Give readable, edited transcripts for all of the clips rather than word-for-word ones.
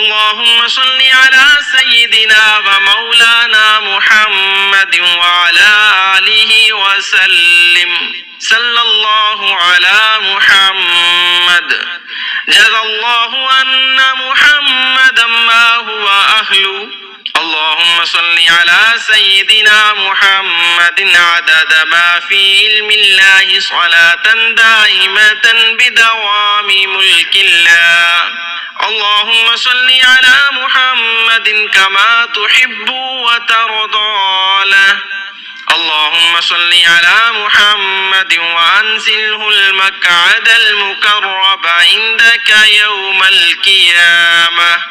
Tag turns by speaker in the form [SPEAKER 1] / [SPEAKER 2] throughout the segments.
[SPEAKER 1] اللهم صل على سيدنا ومولانا محمد وعلى آله وسلم. صلى الله على محمد. جزى الله أن محمدا ما هو أهله. اللهم صل على سيدنا محمد عدد ما في علم الله صلاة دائمة بدوام ملك الله. اللهم صل على محمد كما تحب وترضى له. اللهم صل على محمد وأنزله المقعد المقرب عندك يوم القيامة.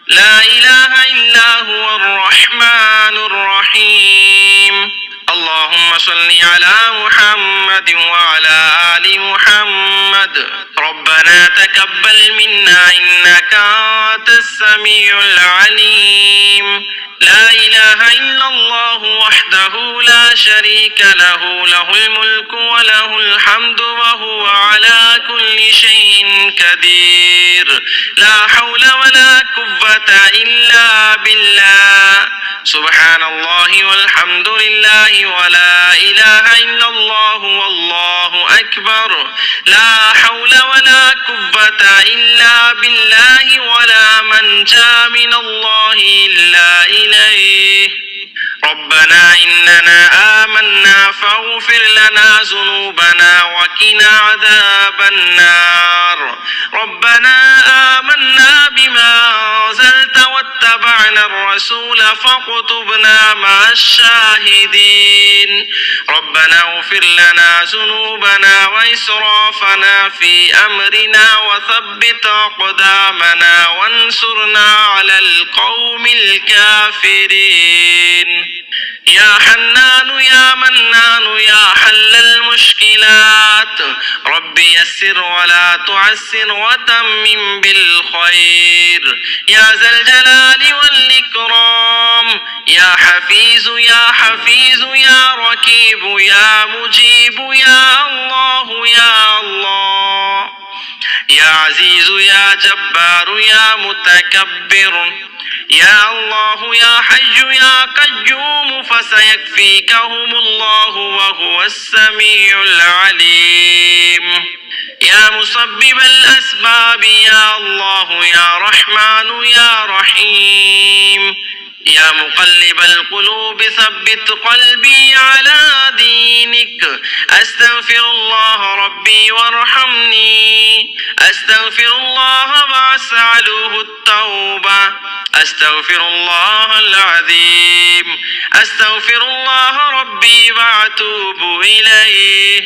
[SPEAKER 1] لا إله إلا هو الرحمن الرحيم. اللهم صل على محمد وعلى آل محمد. ربنا تقبل منا إنك أنت السميع العليم. لا إله إلا الله وحده لا شريك له، له الملك وله الحمد وهو على كل شيء قدير. لا حول ولا قوة إلا بالله. سبحان الله والحمد لله ولا إله إلا الله والله أكبر. لا حول ولا قوة إلا بالله ولا منجا من الله إلا إليه. ربنا إننا آمنا فاغفر لنا ذنوبنا وقنا عذاب النار. ربنا آمنا بما أنزلت واتبعنا الرسول فاكتبنا مع الشاهدين. ربنا اغفر لنا ذنوبنا وإسرافنا في أمرنا وثبت أقدامنا وانصرنا على القوم الكافرين. يا حنان يا منان يا حل المشكلات، رب يسر ولا تعسر وتمم بالخير. يا ذا الجلال والإكرام. يا حفيظ يا حفيظ يا رقيب يا مجيب يا الله يا الله. يا عزيز يا جبار يا متكبر. يا الله يا حي يا قيوم فسيكفيكهم الله وهو السميع العليم. يا مسبب الأسباب يا الله يا رحمن يا رحيم. يا مقلب القلوب ثبت قلبي على دينك. أستغفر الله ربي وارحمني. أستغفر الله وأسأله التوبة. أستغفر الله العظيم. أستغفر الله ربي وأتوب إليه.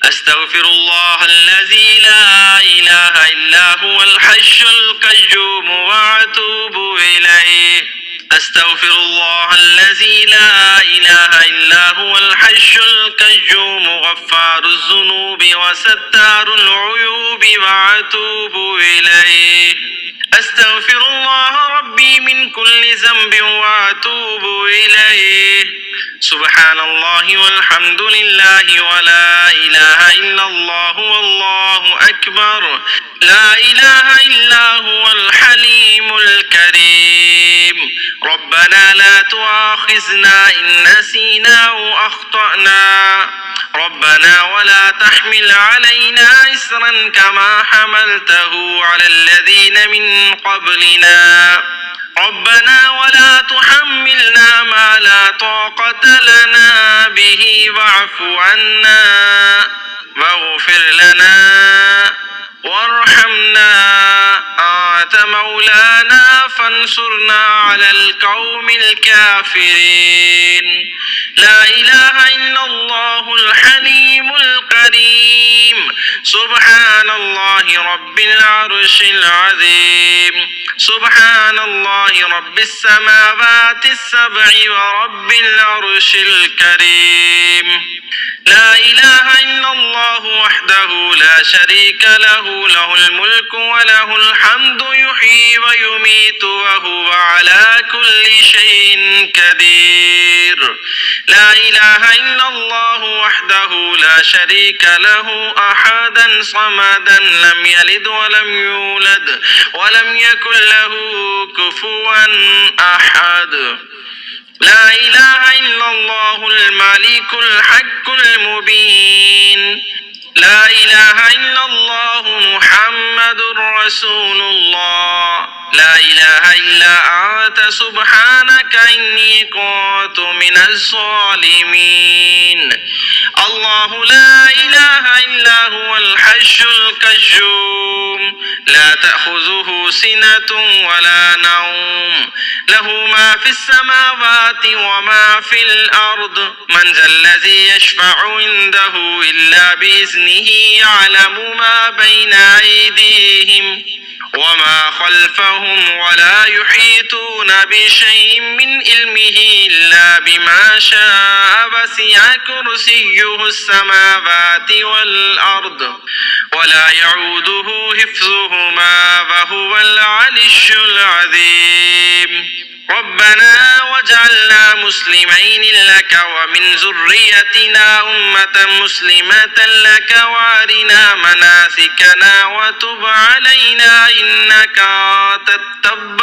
[SPEAKER 1] أستغفر الله الذي لا إله إلا هو الحي القيوم وأتوب إليه. أستغفر الله الذي لا إله إلا هو الحي القيوم غفار الذنوب وستار العيوب وأتوب إليه. أستغفر الله ربي من كل ذنب وأتوب إليه. سبحان الله والحمد لله ولا إله إلا الله والله أكبر. لا إله إلا هو الحليم الكريم. ربنا لا تؤاخذنا إن نسينا أو أخطأنا. ربنا ولا تحمل علينا إصرا كما حملته على الذين من قبلنا. ربنا ولا تحملنا ما لا طاقة لنا به واعف عنا واغفر لنا وارحمنا. أنت مولانا فانصرنا على القوم الكافرين. لا إله إلا الله الحليم الكريم. سبحان الله رب العرش العظيم. سبحان الله رب السماوات السبع ورب العرش الكريم. لا إله إلا الله وحده لا شريك له، له الملك وله الحمد يحيي ويميت وهو على كل شيء قدير. لا إله إلا الله وحده لا شريك له أحدا صمدا لم يلد ولم يولد ولم يكن له كفوا أحد. لا إله إلا الله الملك الحق المبين. لا إله إلا الله محمد رسول الله. لا إله إلا أنت سبحانك إني كنت من الظالمين. الله لا إله إلا هو الحي القيوم لا تأخذه سنة ولا نوم له ما في السماوات وما في الأرض من ذا الذي يشفع عنده إلا بإذنه يعلم ما بين أيديهم وما خلفهم ولا يحيطون بشيء من علمه إلا بما شاء وسع كرسيه السماوات والأرض ولا يعوده حفظهما وهو العلي العظيم. ربنا واجعلنا مسلمين لك ومن ذريتنا أمة مسلمة لك وارنا مناسكنا وتب علينا إنك أنت التواب